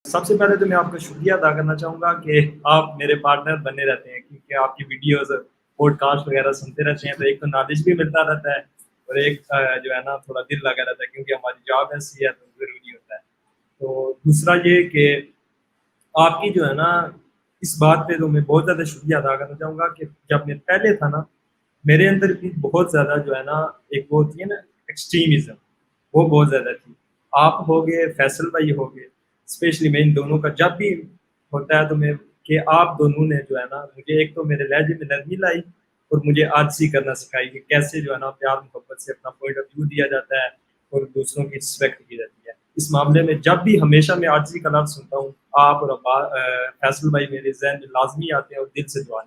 سب سے پہلے تو میں آپ کا شکریہ ادا کرنا چاہوں گا کہ آپ میرے پارٹنر بنے رہتے ہیں، کیونکہ آپ کی ویڈیوز پوڈ کاسٹ وغیرہ سنتے رہتے ہیں تو ایک تو نالج بھی ملتا رہتا ہے، اور ایک جو ہے نا تھوڑا دل لگا رہتا ہے، کیونکہ ہماری جاب ایسی ہے تو ضروری ہوتا ہے۔ تو دوسرا یہ کہ آپ کی جو ہے نا اس بات پہ تو میں بہت زیادہ شکریہ ادا کرنا چاہوں گا کہ جب میں پہلے تھا نا، میرے اندر بھی بہت زیادہ جو ہے نا ایک وہ ہوتی ہے نا ایکسٹریمزم، وہ بہت زیادہ تھی۔ آپ ہو گئے، فیصل بھائی ہو گئے، اسپیشلی میں ان دونوں کا جب بھی ہوتا ہے تو میں کہ آپ دونوں نے جو ہے نا مجھے ایک تو میرے لہجے میں نرمی لائی، اور مجھے عاجزی کرنا سکھائی کہ کیسے جو ہے نا پیار محبت سے اپنا پوائنٹ آف ویو دیا جاتا ہے اور دوسروں کی رسپیکٹ کی جاتی ہے۔ اس معاملے میں جب بھی ہمیشہ میں عاجزی کا لفظ سنتا ہوں، آپ اور فیصل بھائی میرے ذہن میں لازمی آتے ہیں اور دل سے دعا۔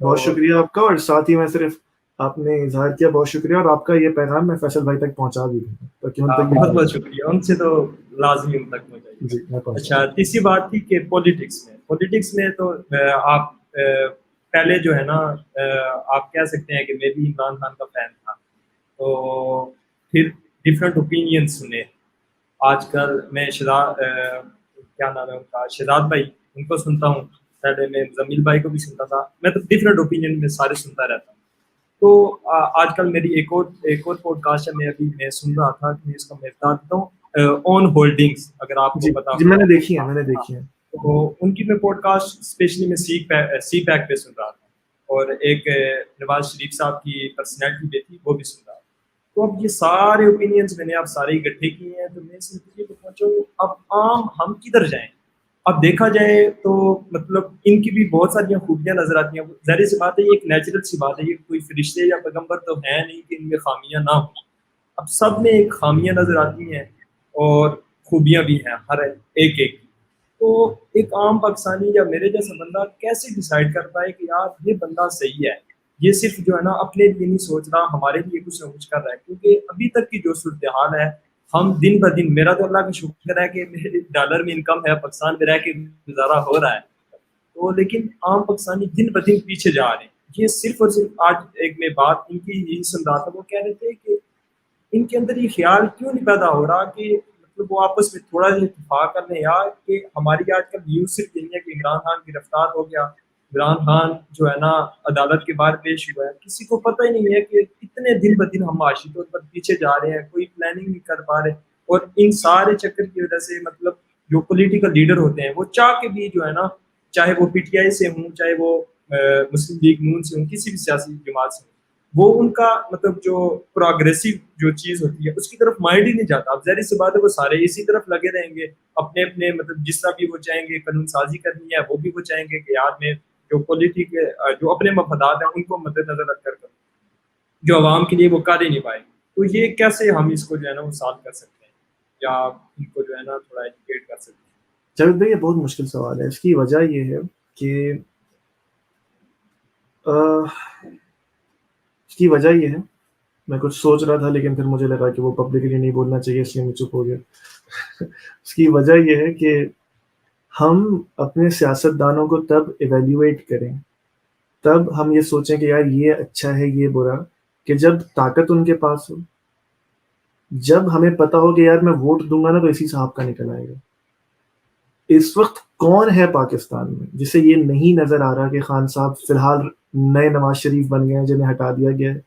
بہت تو شکریہ آپ کا، اور ساتھ ہی میں صرف آپ نے اظہار کیا، بہت شکریہ، اور آپ کا یہ پیغام میں فیصل بھائی تک پہنچا بھی دوں گا تاکہ ان تک بھی بہت بہت پہنچے۔ شکریہ، ان سے تو لازمی ان تک پہنچائیے گا۔ جی میں پہنچا اچھا، دوں تیسری بات تھی کہ پولیٹکس میں تو آپ پہلے جو ہے نا آپ کہہ سکتے ہیں کہ میں بھی عمران خان کا فین تھا، تو پھر ڈفرینٹ اوپینین سنے۔ آج کل میں شہزاد کیا نام ہے ان کا، شہزاد بھائی، ان کو سنتا ہوں، پہلے میں مزمل بھائی کو بھی سنتا تھا، میں تو ڈفرینٹ اوپینین میں سارے سنتا رہتا ہوں۔ تو آج کل میری ایک اور پوڈ کاسٹ ہے، میں سن رہا تھا کہ میں اس کا میں بتا دیتا ہوں، اون ہولڈنگس، اگر آپ کو جی پتا جی، ہو۔ میں نے دیکھی ہے، ہاں میں نے ہاں، دیکھی ہے۔ تو ان کی میں پوڈ کاسٹ اسپیشلی میں سی پیک پہ سن رہا تھا، اور ایک نواز شریف صاحب کی پرسنالٹی پہ تھی، وہ بھی سن رہا تھا۔ تو اب یہ سارے اوپینینس میں نے اب سارے اکٹھے کیے ہیں، تو میں اس نتیجے پہ پہنچا ہوں اب عام ہم کدھر جائیں۔ اب دیکھا جائے تو مطلب ان کی بھی بہت ساری خوبیاں نظر آتی ہیں، ظاہر سی بات ہے، یہ ایک نیچرل سی بات ہے، یہ کوئی فرشتے یا پیغمبر تو ہے نہیں کہ ان میں خامیاں نہ ہوں۔ اب سب میں ایک خامیاں نظر آتی ہیں اور خوبیاں بھی ہیں ہر ایک ایک کی۔ تو ایک عام پاکستانی یا میرے جیسا بندہ کیسے ڈیسائیڈ کر پائے کہ یار یہ بندہ صحیح ہے، یہ صرف جو ہے نا اپنے لیے نہیں سوچ رہا، ہمارے لیے کچھ نہ کچھ کر رہا ہے؟ کیونکہ ابھی تک کی جو صورتحال ہے، ہم دن بہ دن، میرا تو اللہ کا شکر ہے کہ میرے ڈالر میں انکم ہے، پاکستان میں رہ کے گزارا ہو رہا ہے، تو لیکن عام پاکستانی دن بہ دن پیچھے جا رہے ہیں۔ یہ صرف اور صرف آج ایک میں بات ان کی یہی سن رہا تھا، وہ کہہ رہے تھے کہ ان کے اندر یہ خیال کیوں نہیں پیدا ہو رہا کہ مطلب وہ آپس میں تھوڑا سا اتفاق کر لیں یار، کہ ہماری آج کل نیوز صرف یہی ہے کہ عمران خان گرفتار ہو گیا، عمران خان جو ہے نا عدالت کے باہر پیش ہوا ہے، کسی کو پتہ ہی نہیں ہے کہ اتنے دن بہ دن ہم معاشی طور پر پیچھے جا رہے ہیں، کوئی پلاننگ نہیں کر پا رہے۔ اور ان سارے چکر کی وجہ سے مطلب جو پولیٹیکل لیڈر ہوتے ہیں وہ چاہ کے بھی جو ہے نا، چاہے وہ پی ٹی آئی سے ہوں، چاہے وہ مسلم لیگ نون سے ہوں، کسی بھی سیاسی جماعت سے ہوں، وہ ان کا مطلب جو پروگریسو جو چیز ہوتی ہے اس کی طرف مائنڈ ہی نہیں جاتا۔ اب ظاہر سی بات ہے وہ سارے اسی طرف لگے رہیں گے، اپنے اپنے مطلب جس طرح بھی وہ چاہیں گے قانون سازی کرنی ہے، وہ بھی وہ چاہیں گے کہ یار میں جو پولیٹک جو اپنے مفادات ہیں ان کو مد نظر رکھ کر کروں، جو عوام کے لیے وہ کر ہی نہیں پائے۔ تو یہ کیسے ہم اس کو جو ہے نا وہ سالو کر سکتے ہیں، یا ان کو جو ہے نا تھوڑا ایجوکیٹ کر سکتے ہیں؟ جاوید بھائی، یہ بہت مشکل سوال ہے۔ اس کی وجہ یہ ہے کہ اس کی وجہ یہ ہے، میں کچھ سوچ رہا تھا لیکن پھر مجھے لگا کہ وہ پبلکلی نہیں بولنا چاہیے، اس لیے میں چپ ہو گیا۔ اس کی وجہ یہ ہے کہ ہم اپنے سیاست دانوں کو تب ایویلیویٹ کریں، تب ہم یہ سوچیں کہ یار یہ اچھا ہے یہ برا، کہ جب طاقت ان کے پاس ہو، جب ہمیں پتا ہو کہ یار میں ووٹ دوں گا نا تو اسی صاحب کا نکل آئے گا۔ اس وقت کون ہے پاکستان میں جسے یہ نہیں نظر آ رہا کہ خان صاحب فی الحال نئے نواز شریف بن گئے ہیں جنہیں ہٹا دیا گیا ہے،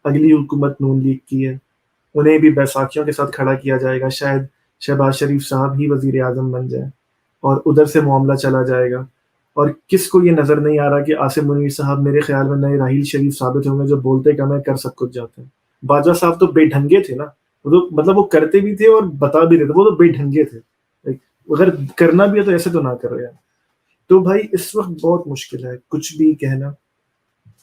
اگلی حکومت نون لیگ کی ہے، انہیں بھی بیساکھیوں کے ساتھ کھڑا کیا جائے گا، شاید شہباز شریف صاحب ہی وزیر اعظم بن جائیں اور ادھر سے معاملہ چلا جائے گا۔ اور کس کو یہ نظر نہیں آ رہا کہ عاصم منیر صاحب میرے خیال میں نئے راحیل شریف ثابت ہوں گے، جو بولتے کم ہے کر سب کچھ جاتے ہیں۔ باجوہ صاحب تو بے ڈھنگے تھے نا، وہ تو مطلب وہ کرتے بھی تھے اور بتا بھی رہے تھے، وہ تو بے ڈھنگے تھے۔ اگر کرنا بھی ہے تو ایسے تو نہ کرو یار۔ تو بھائی اس وقت بہت مشکل ہے کچھ بھی کہنا،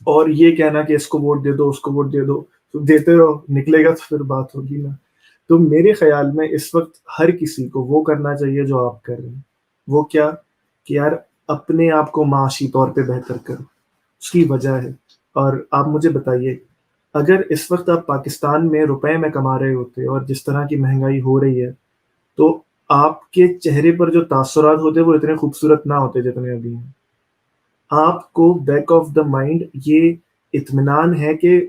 اور یہ کہنا کہ اس کو ووٹ دے دو اس کو ووٹ دے دو، تو دیتے رہو، نکلے گا تو پھر بات ہوگی نا۔ تو میرے خیال میں اس وقت ہر کسی کو وہ کرنا چاہیے جو آپ کر رہے ہیں۔ وہ کیا کہ یار اپنے آپ کو معاشی طور پہ بہتر کرو، اس کی وجہ ہے۔ اور آپ مجھے بتائیے، اگر اس وقت آپ پاکستان میں روپے میں کما رہے ہوتے اور جس طرح کی مہنگائی ہو رہی ہے، تو آپ کے چہرے پر جو تاثرات ہوتے وہ اتنے خوبصورت نہ ہوتے جتنے ابھی ہیں۔ آپ کو بیک آف دا مائنڈ یہ اطمینان ہے کہ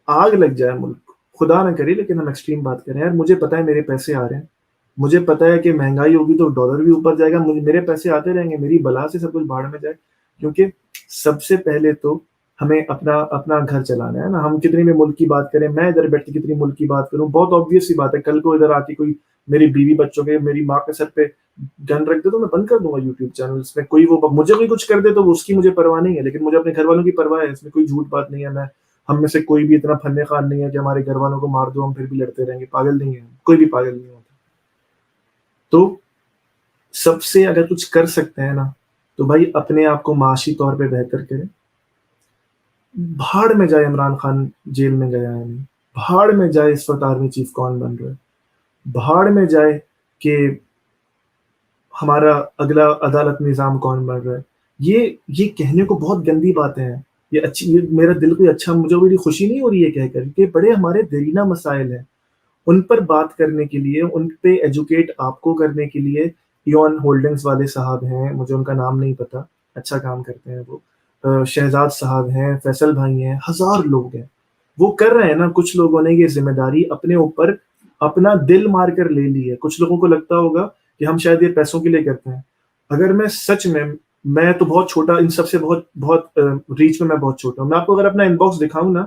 آگ لگ جائے ملک، خدا نہ کرے لیکن ہم ایکسٹریم بات کریں، یار مجھے پتا ہے میرے پیسے آ رہے ہیں، مجھے پتا ہے کہ مہنگائی ہوگی تو ڈالر بھی اوپر جائے گا, میرے پیسے آتے رہیں گے, میری بلا سے سب کچھ بھاڑ میں جائے. کیونکہ سب سے پہلے تو ہمیں اپنا گھر چلانا ہے نا. ہم کتنی بھی ملک کی بات کریں, میں ادھر بیٹھ کے کتنی ملک کی بات کروں, بہت آبویس سی بات ہے, کل کو ادھر آتی کوئی میری بیوی بچوں کے, میری ماں کے سر پہ گن رکھ دے تو میں بند کر دوں گا یوٹیوب چینل. اس میں کوئی وہ مجھے کوئی کچھ کر دے تو اس کی مجھے پرواہ نہیں ہے, لیکن مجھے اپنے گھر والوں کی پرواہ ہے. اس میں کوئی جھوٹ بات نہیں ہے. ہم میں سے کوئی بھی اتنا فن خان نہیں ہے کہ ہمارے گھر والوں کو مار دو ہم پھر بھی لڑتے رہیں گے. پاگل نہیں ہے, کوئی بھی پاگل نہیں ہوتا. تو سب سے اگر کچھ کر سکتے ہیں نا تو بھائی اپنے آپ کو معاشی طور پہ بہتر کریں. بھاڑ میں جائے عمران خان جیل میں گیا ہے نہیں, بھاڑ میں جائے اس وقت آرمی چیف کون بن رہا ہے, بھاڑ میں جائے کہ ہمارا اگلا عدالت نظام کون بن رہا ہے. یہ کہنے کو بہت گندی باتیں ہیں, یہ اچھی, میرا دل کوئی اچھا, مجھے کوئی خوشی نہیں ہو رہی ہے کہہ کر کہ بڑے ہمارے دیرینہ مسائل ہیں, ان پر بات کرنے کے لیے, ان پہ ایجوکیٹ آپ کو کرنے کے لیے ایون ہولڈنگز والے صاحب ہیں, مجھے ان کا نام نہیں پتا, اچھا کام کرتے ہیں وہ, شہزاد صاحب ہیں, فیصل بھائی ہیں, ہزار لوگ ہیں, وہ کر رہے ہیں نا. کچھ لوگوں نے یہ ذمہ داری اپنے اوپر اپنا دل مار کر لے لی ہے. کچھ لوگوں کو لگتا ہوگا کہ ہم شاید یہ پیسوں کے لیے کرتے ہیں. اگر میں سچ میں تو بہت چھوٹا, ان سب سے بہت بہت ریچ میں بہت چھوٹا ہوں. میں آپ کو اگر اپنا ان باکس دکھاؤں نا,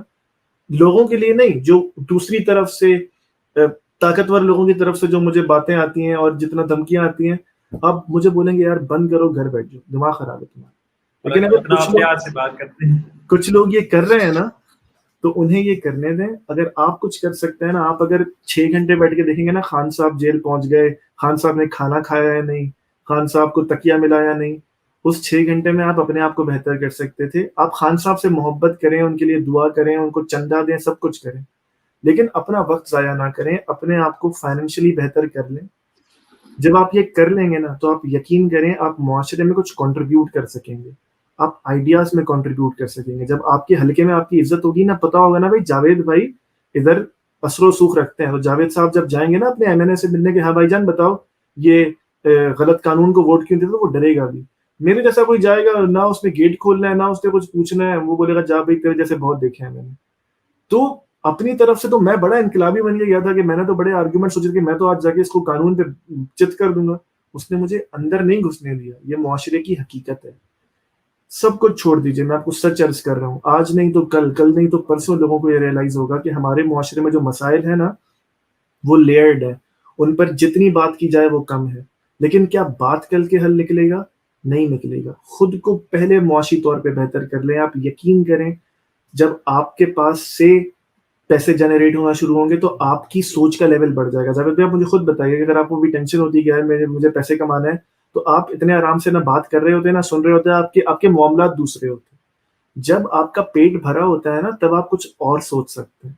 لوگوں کے لیے نہیں, جو دوسری طرف سے طاقتور لوگوں کی طرف سے جو مجھے باتیں آتی ہیں اور جتنا دھمکیاں آتی ہیں, آپ مجھے بولیں گے یار بند کرو, گھر بیٹھ جاؤ, دماغ خراب ہے تمہارا. اور لیکن اگر اتنا آپ پیار سے بات کرتے ہیں. کچھ لوگ یہ کر رہے ہیں نا تو انہیں یہ کرنے دیں. اگر آپ کچھ کر سکتے ہیں نا, آپ اگر 6 گھنٹے بیٹھ کے دیکھیں گے نا, خان صاحب جیل پہنچ گئے, خان صاحب نے کھانا کھایا ہے نہیں, خان صاحب کو تکیا ملا یا نہیں, اس 6 گھنٹے میں آپ اپنے آپ کو بہتر کر سکتے تھے. آپ خان صاحب سے محبت کریں, ان کے لیے دعا کریں, ان کو چندہ دیں, سب کچھ کریں, لیکن اپنا وقت ضائع نہ کریں. اپنے آپ کو فائنینشلی بہتر کر لیں. جب آپ یہ کر لیں گے نا تو آپ یقین کریں آپ معاشرے میں کچھ کنٹریبیوٹ کر سکیں گے, آپ آئیڈیاز میں کنٹریبیوٹ کر سکیں گے. جب آپ کے حلقے میں آپ کی عزت ہوگی نا, پتا ہوگا نا بھائی جاوید بھائی ادھر اثر و سوخ رکھتے ہیں, تو جاوید صاحب جب جائیں گے نا اپنے ایم این اے سے ملنے کے, ہاں بھائی جان بتاؤ یہ غلط قانون کو ووٹ کیوں دیتے, تو وہ ڈرے گا بھی. میرے جیسا کوئی جائے گا نہ, اس نے گیٹ کھولنا ہے نہ اس نے کچھ پوچھنا ہے, وہ بولے گا جا بھائی تیرے جیسے بہت دیکھے ہیں میں نے. تو اپنی طرف سے تو میں بڑا انقلابی بن کے گیا تھا کہ میں نے تو بڑے آرگومنٹ سوچے کہ میں تو آج جا کے اس کو قانون پہ چت کر دوں گا. اس نے مجھے اندر نہیں گھسنے دیا. یہ معاشرے کی حقیقت ہے. سب کچھ چھوڑ دیجئے, میں آپ کو سچ عرض کر رہا ہوں, آج نہیں تو کل, کل نہیں تو پرسوں لوگوں کو یہ ریئلائز ہوگا کہ ہمارے معاشرے میں جو مسائل ہیں نا وہ لیئرڈ ہے, ان پر جتنی بات کی جائے وہ کم ہے. لیکن کیا بات کل کے حل نکلے گا؟ نہیں نکلے گا. خود کو پہلے معاشی طور پہ بہتر کر لیں. آپ یقین کریں جب آپ کے پاس سے پیسے جنریٹ ہونا شروع ہوں گے تو آپ کی سوچ کا لیول بڑھ جائے گا. جاوید بھائی آپ مجھے خود بتائیے, اگر آپ کو بھی ٹینشن ہوتی ہے کہ یار مجھے پیسے کمانا ہے, تو آپ اتنے آرام سے نہ بات کر رہے ہوتے ہیں نہ سن رہے ہوتے ہیں, آپ کے معاملات دوسرے ہوتے ہیں. جب آپ کا پیٹ بھرا ہوتا ہے نا تب آپ کچھ اور سوچ سکتے ہیں.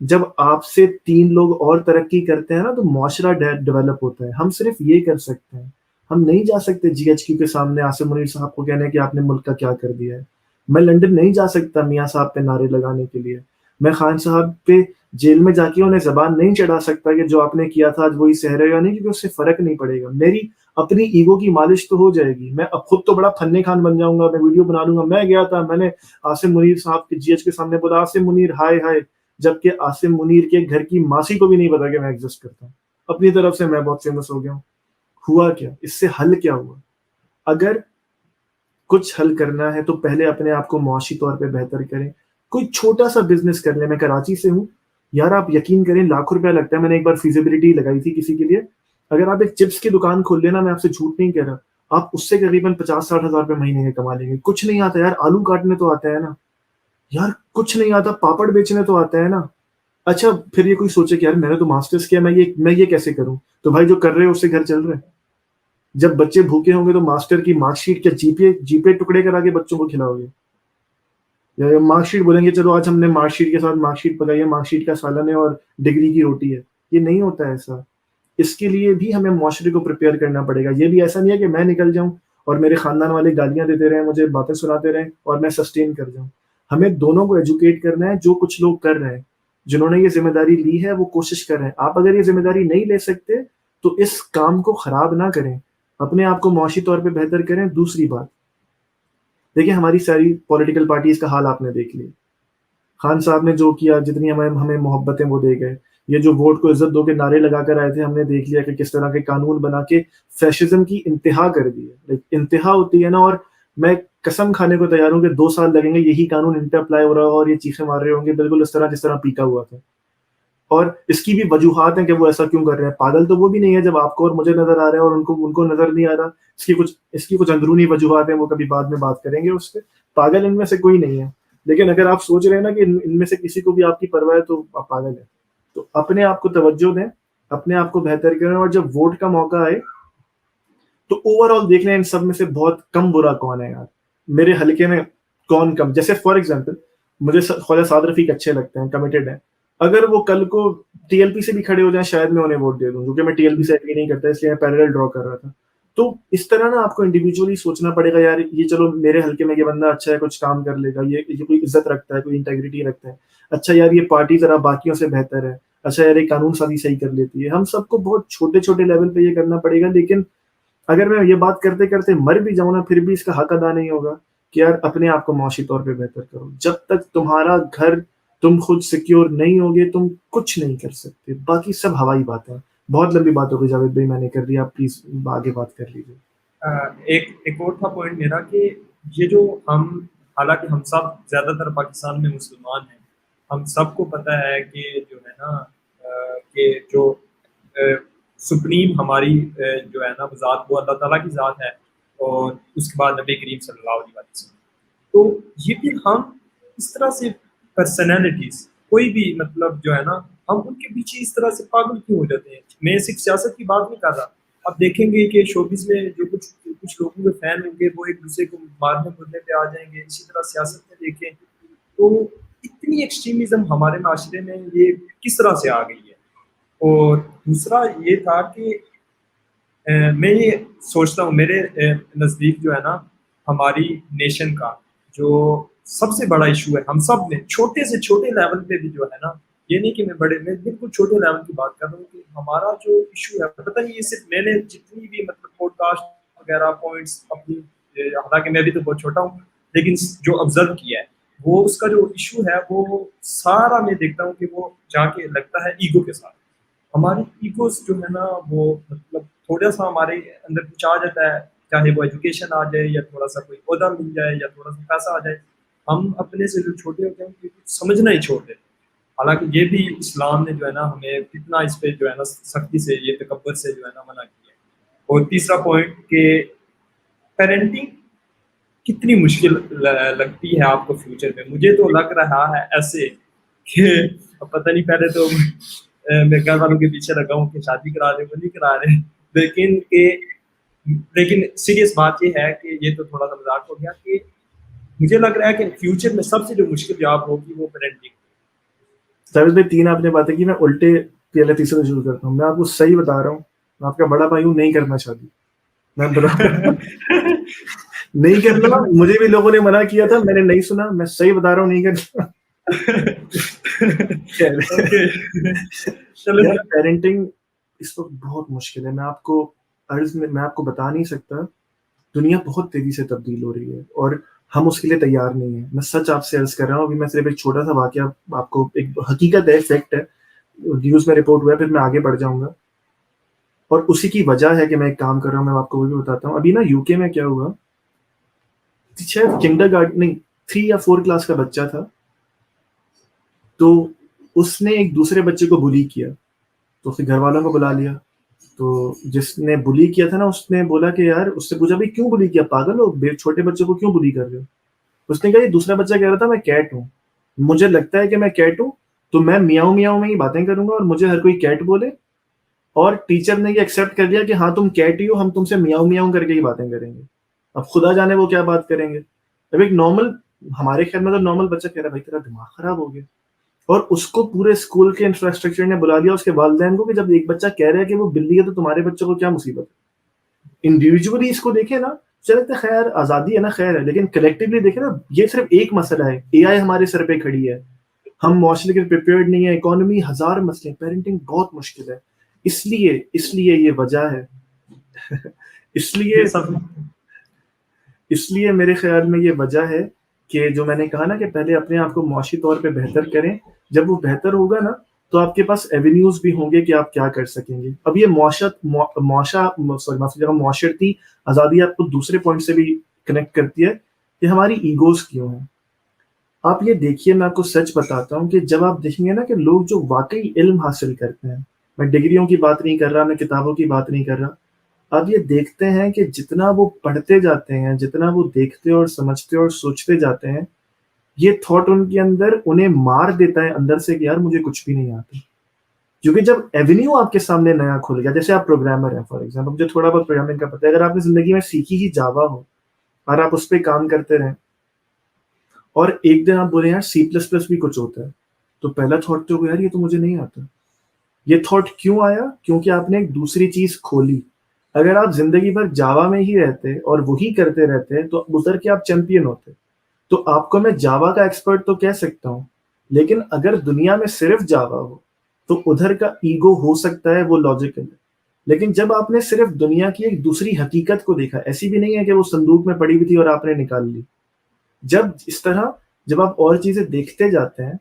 جب آپ سے 3 لوگ اور ترقی کرتے ہیں نا تو معاشرہ ڈیولپ ہوتا ہے. ہم صرف یہ کر سکتے ہیں, ہم نہیں جا سکتے جی ایچ کیو کے سامنے عاصم منیر صاحب کو کہنے کہ آپ نے ملک کا کیا کر دیا ہے. میں لنڈن نہیں جا سکتا میاں صاحب پہ نعرے لگانے کے لیے. میں خان صاحب پہ جیل میں جا کے انہیں زبان نہیں چڑھا سکتا کہ جو آپ نے کیا تھا آج وہی سہ رہے یا نہیں, کیونکہ اس سے فرق نہیں پڑے گا. میری اپنی ایگو کی مالش تو ہو جائے گی. میں اب خود تو بڑا فن خان بن جاؤں گا, میں ویڈیو بنا لوں گا. میں گیا تھا, میں نے عاصم منیر صاحب کے جی ایچ کے سامنے بولا عاصم منیر ہائے ہائے, جبکہ عاصم منیر کے گھر کی ماسی کو بھی نہیں پتا کہ میں ایگزسٹ کرتا ہوں. اپنی طرف سے میں بہت فیمس ہو گیا ہوں. ہوا کیا, اس سے حل کیا ہوا؟ اگر کچھ حل کرنا ہے تو پہلے اپنے آپ کو معاشی طور پہ بہتر کریں. کوئی چھوٹا سا بزنس کر لیں. میں کراچی سے ہوں یار, آپ یقین کریں لاکھوں روپیہ لگتا ہے. میں نے ایک بار فیزیبلٹی لگائی تھی کسی کے لیے. اگر آپ ایک چپس کی دکان کھول لینا, میں آپ سے جھوٹ نہیں کہہ رہا, آپ اس سے قریباً 50-60 ہزار روپے مہینے کے کما لیں گے. کچھ نہیں آتا یار, آلو کاٹنے تو آتا ہے نا یار, کچھ نہیں آتا, پاپڑ بیچنے تو آتا ہے نا. اچھا پھر یہ کوئی سوچے کہ یار میں نے تو ماسٹرز کیا, میں یہ کیسے کروں؟ تو بھائی جو کر رہے ہیں اس سے گھر چل رہے ہیں. جب بچے بھوکے ہوں گے تو ماسٹر کی مارک شیٹ کیا جی پے ٹکڑے کرا کے بچوں کو کھلاؤ گے؟ یا مارک شیٹ بولیں گے چلو آج ہم نے مارک شیٹ کے ساتھ مارک شیٹ پکائی ہے, مارک شیٹ کا سالن ہے اور ڈگری کی روٹی ہے. یہ نہیں ہوتا ایسا. اس کے لیے بھی ہمیں معاشرے کو پریپیئر کرنا پڑے گا. یہ بھی ایسا نہیں ہے کہ میں نکل جاؤں اور میرے خاندان والے گالیاں دیتے رہیں, مجھے باتیں سناتے رہیں اور میں سسٹین کر جاؤں. ہمیں دونوں کو ایجوکیٹ کرنا ہے. جو کچھ لوگ کر رہے ہیں, جنہوں نے یہ ذمہ داری لی ہے, وہ کوشش کر رہے ہیں. آپ اگر یہ ذمہ داری نہیں لے سکتے تو اس کام کو خراب نہ کریں, اپنے آپ کو معاشی طور پہ بہتر کریں. دوسری بات دیکھیں, ہماری ساری پولیٹیکل پارٹیز کا حال آپ نے دیکھ لیا. خان صاحب نے جو کیا, جتنی ہمیں محبتیں وہ دے گئے. یہ جو ووٹ کو عزت دو کے نعرے لگا کر آئے تھے, ہم نے دیکھ لیا کہ کس طرح کے قانون بنا کے فیشزم کی انتہا کر دی ہے. انتہا ہوتی ہے نا, اور میں قسم کھانے کو تیار ہوں کہ 2 سال لگیں گے یہی قانون ان پہ اپلائی ہو رہا ہو اور یہ چیخیں مار رہے ہوں گے بالکل اس طرح جس طرح پیکا ہوا تھا. اور اس کی بھی وجوہات ہیں کہ وہ ایسا کیوں کر رہے ہیں. پاگل تو وہ بھی نہیں ہے جب آپ کو اور مجھے نظر آ رہا ہے اور ان کو نظر نہیں آ رہا. اس کی کچھ اندرونی وجوہات ہیں, وہ کبھی بعد میں بات کریں گے اس پہ. پاگل ان میں سے کوئی نہیں ہے, لیکن اگر آپ سوچ رہے ہیں نا کہ ان میں سے کسی کو بھی آپ کی پرواہ ہے تو آپ پاگل ہیں. تو اپنے آپ کو توجہ دیں, اپنے آپ کو بہتر کریں, اور جب ووٹ کا موقع آئے تو اوور آل دیکھ لیں ان سب میں سے بہت کم برا کون ہے یار, میرے حلقے میں کون کم. جیسے فار ایگزامپل مجھے خواجہ سعد رفیق اچھے لگتے ہیں, کمیٹڈ ہیں. اگر وہ کل کو ٹی ایل پی سے بھی کھڑے ہو جائیں شاید میں انہیں ووٹ دے دوں, کیونکہ میں ٹی ایل پی سے ایگری نہیں کرتا, اس لیے میں پیرلل ڈرا کر رہا تھا. تو اس طرح نا آپ کو انڈیویجولی سوچنا پڑے گا, یار یہ چلو میرے حلقے میں یہ بندہ اچھا ہے, کچھ کام کر لے گا, یہ کوئی عزت رکھتا ہے, کوئی انٹیگریٹی رکھتا ہے, اچھا یار یہ پارٹی ذرا باقیوں سے بہتر ہے, اچھا یار یہ قانون سازی صحیح کر لیتی ہے. ہم سب کو بہت چھوٹے چھوٹے لیول پہ یہ کرنا پڑے گا, لیکن اگر میں یہ بات کرتے کرتے مر بھی جاؤں نا پھر بھی اس کا حق ادا نہیں ہوگا کہ یار اپنے آپ کو معاشی طور پہ بہتر کرو. جب تک تمہارا گھر تم خود سیکیور نہیں ہوگے تم کچھ نہیں کر سکتے. باقی سب ہوائی باتیں. بہت لمبی بات ہو گئی جاوید بھائی, میں نے کر دی, آپ پلیز آگے بات کر لیجیے. ایک اور تھا پوائنٹ میرا کہ یہ جو حالانکہ ہم سب زیادہ تر پاکستان میں مسلمان ہیں, ہم سب کو پتہ ہے کہ جو ہے نا کہ جو سپریم ہماری جو ہے نا ذات وہ اللہ تعالیٰ کی ذات ہے, اور اس کے بعد نبی کریم صلی اللہ علیہ وسلم. تو یہ پھر ہم اس طرح سے پرسنالٹیز کوئی بھی مطلب جو ہے نا ہم ان کے پیچھے اس طرح سے پاگل کیوں ہو جاتے ہیں. میں صرف سیاست کی بات نہیں کر رہا, اب دیکھیں گے کہ شوبز میں جو کچھ لوگوں کے فین ہوں گے وہ ایک دوسرے کو مارنے مرنے پہ آ جائیں گے. اسی طرح سیاست میں دیکھیں تو اتنی ایکسٹریمزم ہمارے معاشرے میں یہ کس طرح سے آ گئی ہے. اور دوسرا یہ تھا کہ میں یہ سوچتا ہوں میرے نزدیک جو ہے نا ہماری نیشن کا جو سب سے بڑا ایشو ہے, ہم سب میں چھوٹے سے چھوٹے لیول پہ بھی جو ہے نا, یہ نہیں کہ میں بالکل چھوٹے لیول کی بات کر رہا ہوں, کہ ہمارا جو ایشو ہے پتہ نہیں, یہ صرف میں نے جتنی بھی مطلب پوڈ کاسٹ وغیرہ پوائنٹس اپنی, حالانکہ میں بھی تو بہت چھوٹا ہوں, لیکن جو آبزرو کیا ہے وہ اس کا جو ایشو ہے وہ سارا میں دیکھتا ہوں کہ وہ جا کے لگتا ہے ایگو کے ساتھ. ہماری ایگوز جو ہے نا وہ مطلب تھوڑا سا ہمارے اندر کچھ آ جاتا ہے, چاہے وہ ایجوکیشن آ جائے یا تھوڑا سا کوئی عہدہ مل جائے یا تھوڑا سا پیسہ آ جائے, ہم اپنے سے جو چھوٹے ہوتے ہیں کہ سمجھنا ہی چھوڑ دیتے. حالانکہ یہ بھی اسلام نے جو ہے نا ہمیں کتنا اس پہ جو ہے نا سختی سے یہ تکبر سے جو ہے نا منع کیا ہے. اور تیسرا پوائنٹ کہ پیرنٹنگ کتنی مشکل لگتی ہے آپ کو فیوچر میں. مجھے تو لگ رہا ہے ایسے کہ پتہ نہیں, پہلے تو میں گھر والوں کے پیچھے لگا ہوں کہ شادی کرا رہے وہ نہیں کرا رہے, لیکن سیریس بات یہ ہے کہ یہ تو تھوڑا سا مذاق ہو گیا کہ مجھے لگ رہا ہے کہ فیوچر میں سب سے جو مشکل جاب ہوگی وہ پیرنٹنگ. جاوید بھائی 3 آپ نے باتیں کی, میں الٹے پہلے تیسرے سے شروع کرتا ہوں. میں آپ کو صحیح بتا رہا ہوں, میں آپ کا بڑا بھائی ہوں, نہیں کرنا شادی, میں نہیں کرنا. مجھے بھی لوگوں نے منع کیا تھا, میں نے نہیں سنا, میں صحیح بتا رہا ہوں, نہیں کرنا. پیرنٹنگ اس وقت بہت مشکل ہے. میں آپ کو بتا نہیں سکتا. دنیا بہت تیزی سے تبدیل ہو رہی ہے اور ہم اس کے لیے تیار نہیں ہیں. میں سچ آپ سے عرض کر رہا ہوں. ابھی میں صرف ایک چھوٹا سا واقعہ آپ کو, ایک حقیقت ہے, فیکٹ ہے, نیوز میں رپورٹ ہوا ہے, پھر میں آگے بڑھ جاؤں گا. اور اسی کی وجہ ہے کہ میں ایک کام کر رہا ہوں, میں آپ کو وہ بھی بتاتا ہوں. ابھی نا یو کے میں کیا ہوا, شاید کنڈر گارڈن نہیں 3 یا 4 کلاس کا بچہ تھا, تو اس نے ایک دوسرے بچے کو بلی کیا, تو اس کے گھر والوں کو بلا لیا. تو جس نے بلی کیا تھا نا اس نے بولا کہ یار, اس سے پوچھا بھائی کیوں بلی کیا, پاگل ہو, چھوٹے بچے کو کیوں بلی کر رہے ہو. اس نے کہا یہ دوسرا بچہ کہہ رہا تھا میں کیٹ ہوں, مجھے لگتا ہے کہ میں کیٹ ہوں, تو میں میاؤں میاؤں میں ہی باتیں کروں گا اور مجھے ہر کوئی کیٹ بولے. اور ٹیچر نے یہ ایکسیپٹ کر لیا کہ ہاں تم کیٹ ہی ہو, ہم تم سے میاؤں میاؤں کر کے ہی باتیں کریں گے. اب خدا جانے وہ کیا بات کریں گے. اب ایک نارمل, ہمارے خیال میں تو نارمل بچہ کہہ رہا بھائی تیرا دماغ خراب ہو گیا. اور اس کو پورے اسکول کے انفراسٹرکچر نے بلا لیا, اس کے والدین کو, کہ جب ایک بچہ کہہ رہا ہے کہ وہ بلی ہے تو تمہارے بچوں کو کیا مصیبت ہے. انڈیویجولی اس کو دیکھیں نا, چلتے خیر آزادی ہے نا, خیر ہے, لیکن کلیکٹیولی دیکھیں نا, یہ صرف ایک مسئلہ ہے. اے آئی ہمارے سر پہ کھڑی ہے, ہم معاشرے کے پریپیئرڈ نہیں ہے, اکانومی, ہزار مسئلے. پیرنٹنگ بہت مشکل ہے. اس لیے یہ وجہ ہے. اس لیے میرے خیال میں یہ وجہ ہے کہ جو میں نے کہا نا کہ پہلے اپنے آپ کو معاشی طور پہ بہتر کریں. جب وہ بہتر ہوگا نا تو آپ کے پاس ایونیوز بھی ہوں گے کہ آپ کیا کر سکیں گے. اب یہ معاشرتی آزادی آپ کو دوسرے پوائنٹ سے بھی کنیکٹ کرتی ہے کہ ہماری ایگوز کیوں ہیں. آپ یہ دیکھیے، میں آپ کو سچ بتاتا ہوں کہ جب آپ دیکھیں گے نا کہ لوگ جو واقعی علم حاصل کرتے ہیں، میں ڈگریوں کی بات نہیں کر رہا، میں کتابوں کی بات نہیں کر رہا، آپ یہ دیکھتے ہیں کہ جتنا وہ پڑھتے جاتے ہیں، جتنا وہ دیکھتے اور سمجھتے اور سوچتے جاتے ہیں، یہ تھاٹ ان کے اندر انہیں مار دیتا ہے اندر سے کہ یار مجھے کچھ بھی نہیں آتا. کیونکہ جب ایونیو آپ کے سامنے نیا کھل گیا، جیسے آپ پروگرامر ہیں فار ایگزامپل، مجھے تھوڑا بہت پروگرامنگ کا پتہ ہے، اگر آپ نے زندگی میں سیکھی ہی جاوا ہو اور آپ اس پہ کام کرتے رہیں اور ایک دن آپ بولیں یار C++ بھی کچھ ہوتا ہے، تو پہلا تھاٹ تو یار یہ تو مجھے نہیں آتا. یہ تھاٹ کیوں آیا؟ کیونکہ آپ نے ایک دوسری چیز کھولی. اگر آپ زندگی بھر جاوا میں ہی رہتے اور وہی کرتے رہتے تو ادھر کے آپ چیمپئن ہوتے. تو آپ کو میں جاوا کا ایکسپرٹ تو کہہ سکتا ہوں، لیکن اگر دنیا میں صرف جاوا ہو تو ادھر کا ایگو ہو سکتا ہے وہ لاجیکل ہے. لیکن جب آپ نے صرف دنیا کی ایک دوسری حقیقت کو دیکھا، ایسی بھی نہیں ہے کہ وہ صندوق میں پڑی ہوئی تھی اور آپ نے نکال لی. جب اس طرح جب آپ اور چیزیں دیکھتے جاتے ہیں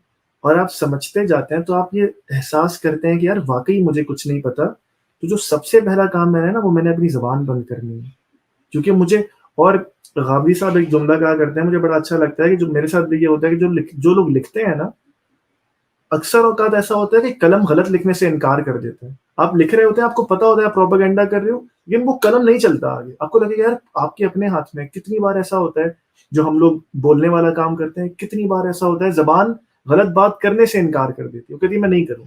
اور آپ سمجھتے جاتے ہیں تو آپ یہ احساس کرتے ہیں کہ یار واقعی مجھے کچھ نہیں پتا. تو جو سب سے پہلا کام میں نے نا، وہ میں نے اپنی زبان بند کرنی ہے. کیونکہ مجھے، اور غابری صاحب ایک جملہ کہا کرتے ہیں، مجھے بڑا اچھا لگتا ہے کہ جو میرے ساتھ بھی یہ ہوتا ہے کہ جو لوگ لکھتے ہیں نا، اکثر اوقات ایسا ہوتا ہے کہ قلم غلط لکھنے سے انکار کر دیتے ہیں. آپ لکھ رہے ہوتے ہیں، آپ کو پتا ہوتا ہے آپ پروپیگنڈا کر رہے ہو، لیکن وہ قلم نہیں چلتا آگے. آپ کو لگے گا یار آپ کے اپنے ہاتھ میں. کتنی بار ایسا ہوتا ہے جو ہم لوگ بولنے والا کام کرتے ہیں، کتنی بار ایسا ہوتا ہے زبان غلط بات کرنے سے انکار کر دیتی ہے، وہ کہتی ہے میں نہیں کروں.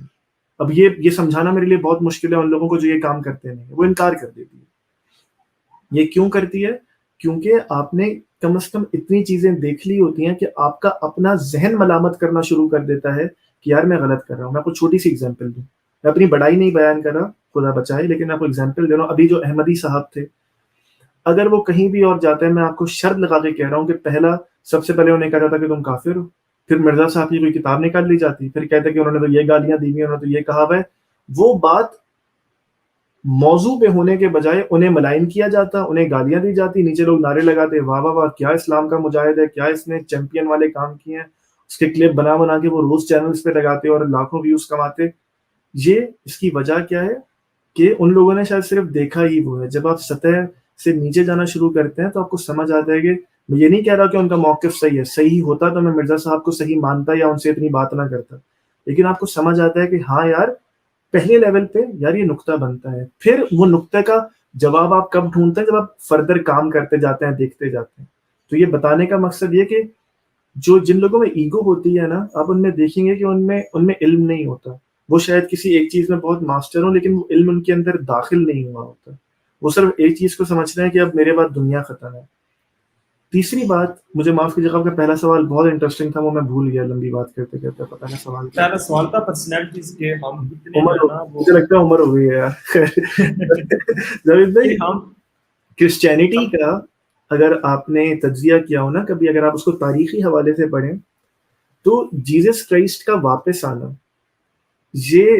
اب یہ سمجھانا میرے لیے بہت مشکل ہے ان لوگوں کو جو یہ کام کرتے نہیں، وہ انکار کر دیتی ہے. یہ کیوں کرتی ہے؟ کیونکہ آپ نے کم از کم اتنی چیزیں دیکھ لی ہوتی ہیں کہ آپ کا اپنا ذہن ملامت کرنا شروع کر دیتا ہے کہ یار میں غلط کر رہا ہوں. میں آپ کو چھوٹی سی اگزامپل دوں، میں اپنی بڑائی نہیں بیان کر رہا، خدا بچائے، لیکن میں آپ کو اگزامپل دے رہا ہوں. ابھی جو احمدی صاحب تھے، اگر وہ کہیں بھی اور جاتے ہیں، میں آپ کو شرط لگا کے کہہ رہا ہوں کہ سب سے پہلے انہیں کہا جاتا کہ تم کافر ہو. پھر مرزا صاحب کی کوئی کتاب نکال لی جاتی، پھر کہتے کہ انہوں نے تو یہ گالیاں دی ہوئی ہیں، انہوں نے تو یہ کہا ہوا ہے. وہ بات موضوع پہ ہونے کے بجائے انہیں ملائن کیا جاتا، انہیں گالیاں دی جاتی، نیچے لوگ نعرے لگاتے واہ واہ واہ کیا اسلام کا مجاہد ہے، کیا اس نے چیمپئن والے کام کیے ہیں. اس کے کلپ بنا بنا کے وہ روز چینلز پہ لگاتے اور لاکھوں ویوز کماتے. یہ اس کی وجہ کیا ہے کہ ان لوگوں نے شاید صرف دیکھا ہی وہ ہے. جب آپ سطح سے نیچے جانا شروع کرتے ہیں تو آپ کو سمجھ آتا ہے کہ میں یہ نہیں کہہ رہا کہ ان کا موقف صحیح ہے، صحیح ہوتا تو میں مرزا صاحب کو صحیح مانتا یا ان سے اتنی بات نہ کرتا. لیکن آپ کو سمجھ آتا ہے کہ ہاں یار پہلے لیول پہ یار یہ نقطہ بنتا ہے. پھر وہ نقطے کا جواب آپ کب ڈھونڈتے ہیں؟ جب آپ فردر کام کرتے جاتے ہیں، دیکھتے جاتے ہیں. تو یہ بتانے کا مقصد یہ کہ جن لوگوں میں ایگو ہوتی ہے نا، آپ ان میں دیکھیں گے کہ ان میں علم نہیں ہوتا. وہ شاید کسی ایک چیز میں بہت ماسٹر ہوں، لیکن وہ علم ان کے اندر داخل نہیں ہوا ہوتا. وہ صرف ایک چیز کو سمجھتے ہیں کہ اب میرے بعد دنیا ختم ہے. تیسری بات، مجھے معاف کیجیے گا، آپ کا پہلا سوال بہت انٹرسٹنگ تھا، وہ میں بھول گیا لمبی بات کرتے کرتے. پتہ نہیں سوال کیا پہلا سوال تھا پرسنالٹیز کے. ہم اتنے عمر جو ہے نا وہ مجھے لگتا ہے عمر ہو گئی ہے یار. جاوید بھائی، ہم کرسچینٹی کا اگر آپ نے تجزیہ کیا ہو نا کبھی، اگر آپ اس کو تاریخی حوالے سے پڑھیں تو جیزس کرائسٹ کا واپس آنا، یہ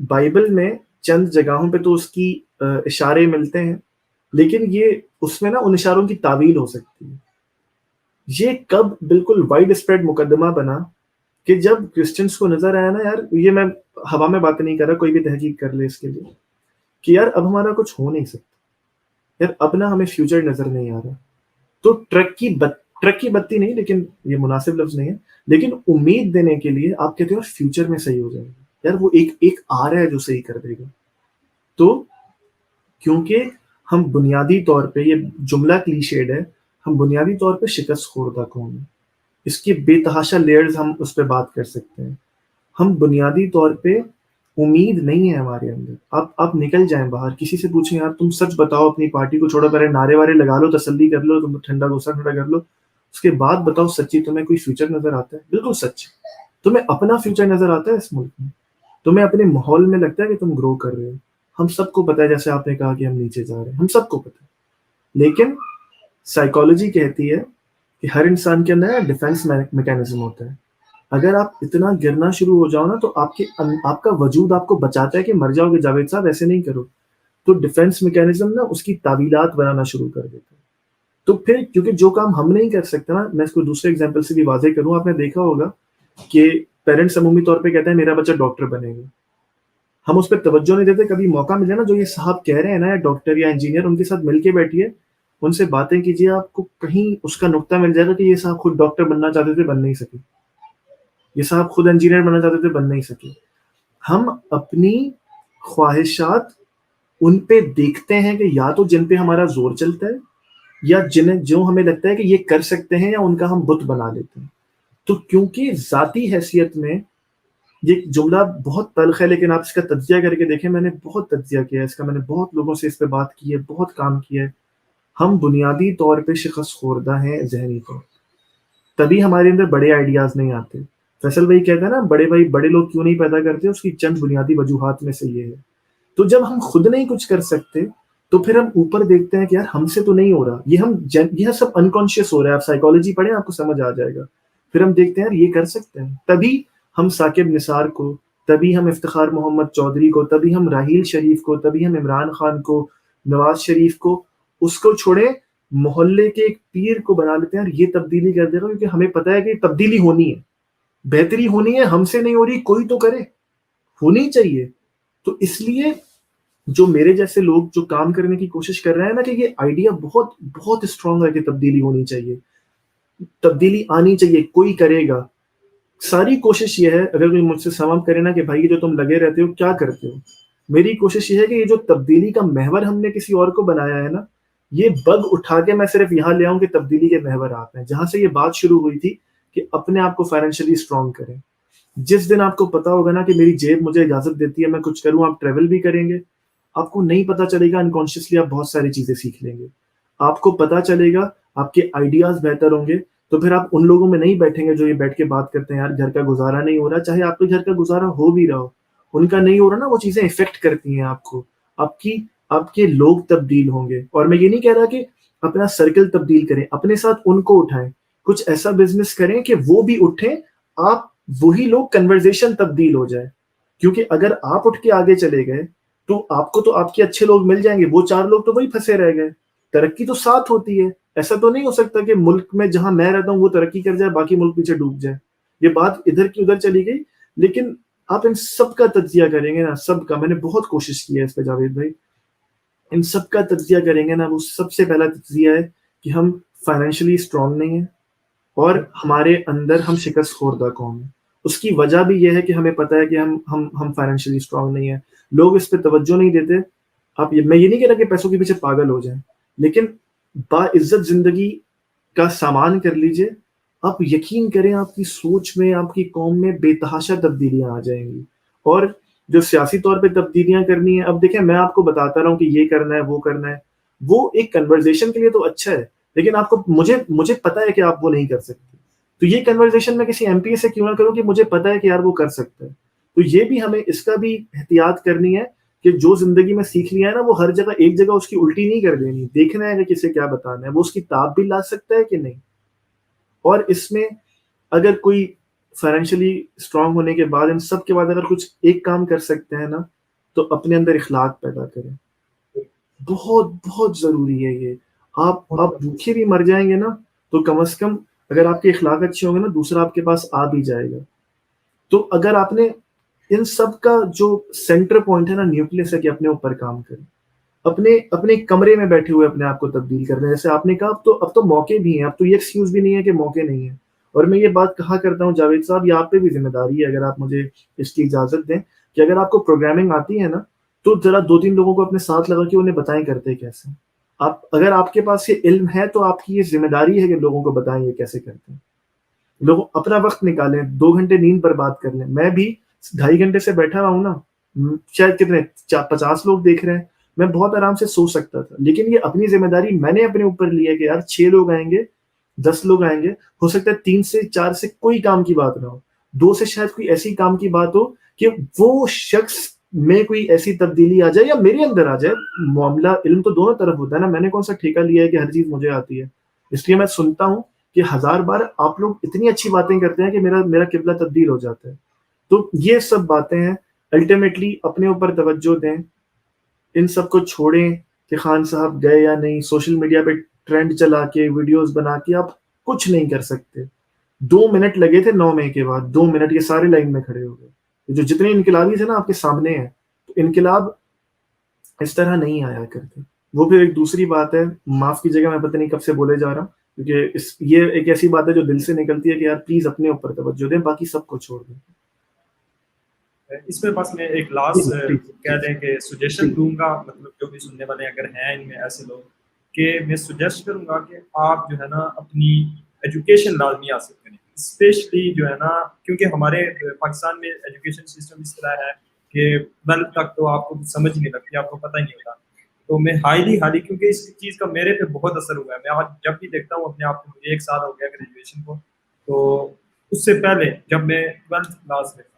بائبل میں چند جگہوں پہ تو اس کی اشارے ملتے ہیں، لیکن یہ اس میں نا ان اشاروں کی تعویل ہو سکتی ہے. یہ کب بالکل وائڈ اسپریڈ مقدمہ بنا کہ جب کرسچنس کو نظر آیا نا یار، یہ میں ہوا میں بات نہیں کر رہا، کوئی بھی تحقیق کر لے اس کے لیے، کہ یار اب ہمارا کچھ ہو نہیں سکتا یار، اب نا ہمیں فیوچر نظر نہیں آ رہا. تو ٹرک کی بتی نہیں، لیکن یہ مناسب لفظ نہیں ہے، لیکن امید دینے کے لیے آپ کہتے ہو فیوچر میں صحیح ہو جائے گا یار، وہ ایک آ رہا ہے جو صحیح کر دے گا. تو کیونکہ ہم بنیادی طور پہ، یہ جملہ کلیشیڈ ہے، ہم بنیادی طور پہ شکست خوردہ قوم ہیں. اس کی بے تحاشا لیئرز ہم اس پہ بات کر سکتے ہیں. ہم بنیادی طور پہ امید نہیں ہے ہمارے اندر. آپ نکل جائیں باہر، کسی سے پوچھیں یار تم سچ بتاؤ، اپنی پارٹی کو چھوڑو، پہلے نعرے وارے لگا لو، تسلی کر لو، تم ٹھنڈا غصہ ٹھنڈا کر لو، اس کے بعد بتاؤ سچی تمہیں کوئی فیوچر نظر آتا ہے؟ بالکل سچ. تمہیں اپنا فیوچر نظر آتا ہے اس ملک میں؟ تمہیں اپنے ماحول میں لگتا ہے کہ تم گرو کر رہے ہو؟ ہم سب کو پتا ہے، جیسے آپ نے کہا کہ ہم نیچے جا رہے ہیں، ہم سب کو پتا ہے. لیکن سائیکالوجی کہتی ہے کہ ہر انسان کے اندر ڈیفینس میکینزم ہوتا ہے. اگر آپ اتنا گرنا شروع ہو جاؤ نا تو آپ کا وجود آپ کو بچاتا ہے کہ مر جاؤ گے جاوید صاحب، ایسے نہیں کرو. تو ڈیفینس میکینزم نا اس کی تعویلات بنانا شروع کر دیتا ہے. تو پھر کیونکہ جو کام ہم نہیں کر سکتے نا، میں اس کو دوسرے ایگزامپل سے بھی واضح کروں. آپ نے دیکھا ہوگا کہ پیرنٹس عمومی طور پہ کہتے ہیں میرا بچہ ڈاکٹر بنے گا, ہم اس پہ توجہ نہیں دیتے. کبھی موقع ملے نا جو یہ صاحب کہہ رہے ہیں نا, یا ڈاکٹر یا انجینئر, ان کے ساتھ مل کے بیٹھیے, ان سے باتیں کیجیے, آپ کو کہیں اس کا نقطہ مل جائے گا کہ یہ صاحب خود ڈاکٹر بننا چاہتے تھے, بن نہیں سکے, یہ صاحب خود انجینئر بننا چاہتے تھے, بن نہیں سکے. ہم اپنی خواہشات ان پہ دیکھتے ہیں کہ یا تو جن پہ ہمارا زور چلتا ہے, یا جنہیں جو ہمیں لگتا ہے کہ یہ کر سکتے ہیں, یا ان کا ہم بت بنا لیتے ہیں. تو کیونکہ ذاتی حیثیت میں یہ جملہ بہت تلخ ہے, لیکن آپ اس کا تجزیہ کر کے دیکھیں, میں نے بہت تجزیہ کیا ہے اس کا, میں نے بہت لوگوں سے اس پہ بات کی ہے, بہت کام کیا ہے. ہم بنیادی طور پہ شکست خوردہ ہیں ذہنی طور, تبھی ہمارے اندر بڑے آئیڈیاز نہیں آتے. فیصل بھائی کہتے ہیں نا, بڑے بھائی بڑے لوگ کیوں نہیں پیدا کرتے, اس کی چند بنیادی وجوہات میں سے یہ ہے. تو جب ہم خود نہیں کچھ کر سکتے تو پھر ہم اوپر دیکھتے ہیں کہ یار ہم سے تو نہیں ہو رہا, یہ سب انکانشیس ہو رہا ہے. آپ سائیکالوجی پڑھیں, آپ کو سمجھ آ جائے گا. پھر ہم دیکھتے ہیں یار یہ کر سکتے ہیں, تبھی ہم ثاقب نثار کو, تبھی ہم افتخار محمد چودھری کو, تبھی ہم راحیل شریف کو, تبھی ہم عمران خان کو, نواز شریف کو, اس کو چھوڑے محلے کے ایک پیر کو بنا لیتے ہیں. یہ تبدیلی کر دے گا, کیونکہ ہمیں پتہ ہے کہ تبدیلی ہونی ہے, بہتری ہونی ہے, ہم سے نہیں ہو رہی, کوئی تو کرے, ہونی چاہیے. تو اس لیے جو میرے جیسے لوگ جو کام کرنے کی کوشش کر رہے ہیں نا, کہ یہ آئیڈیا بہت بہت اسٹرانگ ہے کہ تبدیلی ہونی چاہیے, تبدیلی آنی چاہیے, کوئی کرے گا. ساری کوشش یہ ہے, اگر کوئی مجھ سے سوال کرے نا کہ بھائی یہ جو تم لگے رہتے ہو کیا کرتے ہو, میری کوشش یہ ہے کہ یہ جو تبدیلی کا محور ہم نے کسی اور کو بنایا ہے نا, یہ بگ اٹھا کے میں صرف یہاں لے آؤں کہ تبدیلی کے محور آپ ہیں, جہاں سے یہ بات شروع ہوئی تھی کہ اپنے آپ کو فائنینشلی اسٹرانگ کریں. جس دن آپ کو پتا ہوگا نا کہ میری جیب مجھے اجازت دیتی ہے میں کچھ کروں, آپ ٹریول بھی کریں گے, آپ کو نہیں پتا چلے گا, انکانشیسلی آپ بہت ساری چیزیں سیکھ لیں گے, آپ کو پتا چلے گا, آپ کے آئیڈیاز بہتر ہوں گے. تو پھر آپ ان لوگوں میں نہیں بیٹھیں گے جو یہ بیٹھ کے بات کرتے ہیں یار گھر کا گزارا نہیں ہو رہا, چاہے آپ کے گھر کا گزارا ہو بھی رہا ہو, ان کا نہیں ہو رہا نا, وہ چیزیں افیکٹ کرتی ہیں آپ کو, آپ کے لوگ تبدیل ہوں گے. اور میں یہ نہیں کہہ رہا کہ اپنا سرکل تبدیل کریں, اپنے ساتھ ان کو اٹھائیں, کچھ ایسا بزنس کریں کہ وہ بھی اٹھیں, آپ وہی لوگ کنورزیشن تبدیل ہو جائے. کیونکہ اگر آپ اٹھ کے آگے چلے گئے تو آپ کو تو آپ کے اچھے لوگ مل جائیں گے, وہ 4 لوگ تو وہی پھنسے رہ گئے. ترقی تو ساتھ ہوتی ہے, ایسا تو نہیں ہو سکتا کہ ملک میں جہاں میں رہتا ہوں وہ ترقی کر جائے باقی ملک پیچھے ڈوب جائے. یہ بات ادھر کی ادھر چلی گئی. لیکن آپ ان سب کا تجزیہ کریں گے نا, سب کا, میں نے بہت کوشش کی ہے اس پہ جاوید بھائی, ان سب کا تجزیہ کریں گے نا, وہ سب سے پہلا تجزیہ ہے کہ ہم فائنینشلی اسٹرانگ نہیں ہیں, اور ہمارے اندر ہم شکست خوردہ قوم ہیں. اس کی وجہ بھی یہ ہے کہ ہمیں پتہ ہے کہ ہم فائنینشلی اسٹرانگ نہیں ہیں. لوگ اس پہ توجہ نہیں دیتے. میں یہ نہیں کہہ رہا کہ پیسوں کے پیچھے پاگل ہو جائیں, لیکن باعزت زندگی کا سامان کر لیجئے, آپ یقین کریں آپ کی سوچ میں, آپ کی قوم میں بے تحاشا تبدیلیاں آ جائیں گی. اور جو سیاسی طور پہ تبدیلیاں کرنی ہیں, اب دیکھیں میں آپ کو بتاتا رہا ہوں کہ یہ کرنا ہے وہ کرنا ہے, وہ ایک کنورزیشن کے لیے تو اچھا ہے, لیکن آپ کو مجھے پتا ہے کہ آپ وہ نہیں کر سکتے. تو یہ کنورزیشن میں کسی ایم پی سے کیوں نہ کروں کہ مجھے پتا ہے کہ یار وہ کر سکتا ہے. تو یہ بھی ہمیں اس کا بھی احتیاط کرنی ہے کہ جو زندگی میں سیکھ لیا ہے نا, وہ ہر جگہ ایک جگہ اس کی الٹی نہیں کر دینی. دیکھنا ہے کہ کسے کیا بتانا ہے, وہ اس کی تاب بھی لا سکتا ہے کہ نہیں. اور اس میں اگر کوئی فائنینشلی اسٹرانگ ہونے کے بعد ان سب کے بعد اگر کچھ ایک کام کر سکتے ہیں نا, تو اپنے اندر اخلاق پیدا کریں. بہت بہت ضروری ہے یہ. آپ بھوکے بھی مر جائیں گے نا, تو کم از کم اگر آپ کے اخلاق اچھے ہوں گے نا, دوسرا آپ کے پاس آ بھی جائے گا. تو اگر آپ نے ان سب کا جو سینٹر پوائنٹ ہے نا, نیوکلس ہے کہ اپنے اوپر کام کریں, اپنے کمرے میں بیٹھے ہوئے اپنے آپ کو تبدیل کرنا ہے. جیسے آپ نے کہا اب تو موقع بھی ہیں, اب تو یہ ایکسکیوز بھی نہیں ہے کہ موقع نہیں ہے. اور میں یہ بات کہا کرتا ہوں جاوید صاحب, یہ آپ پہ بھی ذمہ داری ہے, اگر آپ مجھے اس کی اجازت دیں, کہ اگر آپ کو پروگرامنگ آتی ہے نا, تو ذرا 2-3 لوگوں کو اپنے ساتھ لگا کے انہیں بتائیں کرتے کیسے. اگر آپ کے پاس یہ علم ہے تو آپ کی یہ ذمہ داری ہے کہ لوگوں کو بتائیں یہ کیسے کرتے ہیں. لوگ اپنا وقت نکالیں, 2 گھنٹے نیند پر بات کر لیں. میں بھی 2.5 گھنٹے سے بیٹھا ہوا ہوں نا, شاید کتنے 50 لوگ دیکھ رہے ہیں, میں بہت آرام سے سو سکتا تھا. لیکن یہ اپنی ذمہ داری میں نے اپنے اوپر لی ہے کہ یار 6 لوگ آئیں گے, 10 لوگ آئیں گے, ہو سکتا ہے 3 سے 4 سے کوئی کام کی بات نہ ہو, 2 سے شاید کوئی ایسی کام کی بات ہو کہ وہ شخص میں کوئی ایسی تبدیلی آ جائے یا میرے اندر آ جائے. معاملہ علم تو دونوں طرف ہوتا ہے نا, میں نے کون سا ٹھیکہ لیا ہے کہ ہر چیز مجھے آتی ہے. اس لیے میں سنتا ہوں کہ 1000 بار آپ لوگ اتنی اچھی باتیں کرتے ہیں کہ میرا قبلہ تبدیل ہو جاتا ہے. تو یہ سب باتیں ہیں. الٹیمیٹلی اپنے اوپر توجہ دیں, ان سب کو چھوڑیں کہ خان صاحب گئے یا نہیں. سوشل میڈیا پہ ٹرینڈ چلا کے ویڈیوز بنا کے آپ کچھ نہیں کر سکتے. 2 منٹ لگے تھے 9 مئی کے بعد, 2 منٹ, یہ سارے لائن میں کھڑے ہو گئے. جو جتنے انقلابی تھے نا آپ کے سامنے ہیں, تو انقلاب اس طرح نہیں آیا کرتے. وہ پھر ایک دوسری بات ہے, معاف کیجیے گا میں پتہ نہیں کب سے بولے جا رہا ہوں, کیونکہ یہ ایک ایسی بات ہے جو دل سے نکلتی ہے کہ یار پلیز اپنے اوپر توجہ دیں, باقی سب کو چھوڑ دیں. اس میں بس میں ایک لاسٹ کہہ دیں کہ سجیشن دوں گا, مطلب جو بھی سننے والے اگر ہیں ان میں ایسے لوگ, کہ میں سجیسٹ کروں گا کہ آپ جو ہے نا اپنی ایجوکیشن لازمی حاصل کریں, اسپیشلی جو ہے نا, کیونکہ ہمارے پاکستان میں ایجوکیشن سسٹم اس طرح ہے کہ 12 تک تو آپ کو سمجھ نہیں لگتی, آپ کو پتہ ہی نہیں ہوتا. تو میں ہائیلی کیونکہ اس چیز کا میرے پہ بہت اثر ہوا ہے. میں آج جب بھی دیکھتا ہوں اپنے آپ کو, مجھے 1 سال ہو گیا گریجویشن کو, تو اس سے پہلے جب میں 12th کلاس میں تھا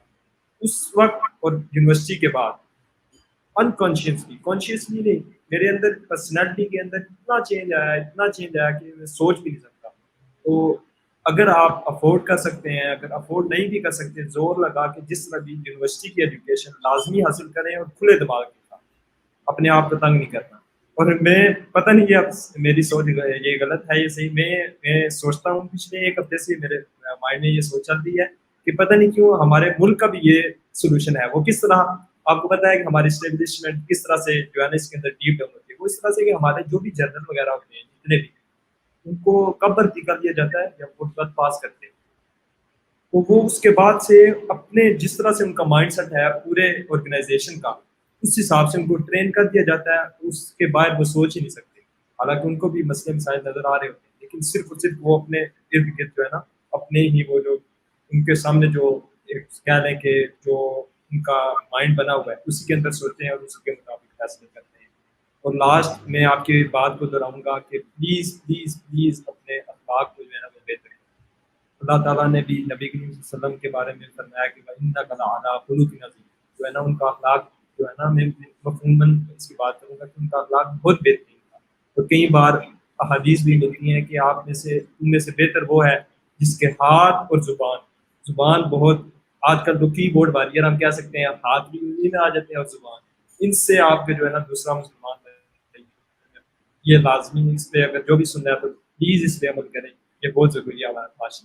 اس وقت اور یونیورسٹی کے بعد کانشیسلی نہیں, میرے اندر پرسنالٹی کے اندر اتنا چینج آیا کہ میں سوچ بھی نہیں سکتا. تو اگر آپ افورڈ کر سکتے ہیں, اگر افورڈ نہیں بھی کر سکتے, زور لگا کے جس طرح بھی یونیورسٹی کی ایجوکیشن لازمی حاصل کریں اور کھلے دماغ کے ساتھ, اپنے آپ کو تنگ نہیں کرنا. اور میں پتہ نہیں کہ اب میری سوچ یہ غلط ہے یہ صحیح, میں سوچتا ہوں پچھلے 1 ہفتے سے میرے مائنڈ میں یہ سوچ چل رہی ہے کہ پتہ نہیں کیوں ہمارے ملک کا بھی یہ سولوشن ہے. وہ کس طرح, آپ کو پتہ ہے کہ ہماری اسٹیبلشمنٹ کس طرح سے جو ہے نا اس کے اندر ڈیپ ڈاؤن ہوتی ہے, وہ اس طرح سے کہ ہمارے جو بھی جنرل وغیرہ ہوتے ہیں جتنے بھی, ان کو کب بھرتی کر دیا جاتا ہے جب وہ 12 پاس کرتے ہیں. تو وہ اس کے بعد سے اپنے جس طرح سے ان کا مائنڈ سیٹ ہے پورے آرگنائزیشن کا, اس حساب سے ان کو ٹرین کر دیا جاتا ہے, اس کے باہر وہ سوچ ہی نہیں سکتے. حالانکہ ان کو بھی مسئلے مسائل نظر آ رہے ہوتے ہیں, لیکن صرف اور صرف وہ اپنے ارد گرد جو ہے نا اپنے ہی وہ جو ان کے سامنے جو کہہ لیں کہ جو ان کا مائنڈ بنا ہوا ہے اسی کے اندر سوچتے ہیں اور اسی کے مطابق فیصلے کرتے ہیں. اور لاسٹ میں آپ کی بات کو دہراؤں گا کہ پلیز پلیز پلیز اپنے اخلاق کو جو ہے نا وہ بہتر کریں. اللہ تعالیٰ نے بھی نبی کریم صلی اللہ علیہ وسلم کے بارے میں فرمایا کہ وَإِنَّكَ لَعَلَىٰ خُلُقٍ عَظِيمٍ, جو ہے نا ان کا اخلاق جو ہے نا, میں مفہوماً اس کی بات کروں گا کہ ان کا اخلاق بہت بہترین تھا. تو کئی بار احادیث بھی ملتی ہیں کہ آپ میں سے ان میں سے بہتر وہ ہے جس کے ہاتھ اور زبان بہت, آج کل تو کی بورڈ واریئر ہم کہہ سکتے ہیں, ہاتھ بھی انہیں میں آ جاتے ہیں اور زبان, ان سے آپ کے جو ہے نا دوسرا مسلمان ہے. یہ لازمی, اس پہ اگر جو بھی سن رہا ہے تو پلیز اس پہ عمل کریں, یہ بہت ضروری ہے ہمارے پاس.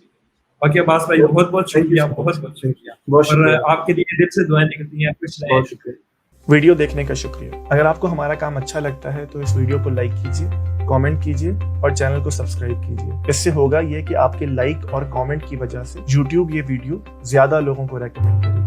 باقی عباس بھائی بہت بہت شکریہ, بہت شکریہ, اور آپ کے لیے دل سے دعائیں نکلتی ہیں. بہت شکریہ. ویڈیو دیکھنے کا شکریہ. اگر آپ کو ہمارا کام اچھا لگتا ہے تو اس ویڈیو کو لائک کیجیے, کامنٹ کیجیے اور چینل کو سبسکرائب کیجیے. اس سے ہوگا یہ کہ آپ کے لائک اور کامنٹ کی وجہ سے یوٹیوب یہ ویڈیو زیادہ لوگوں کو ریکمینڈ کرے.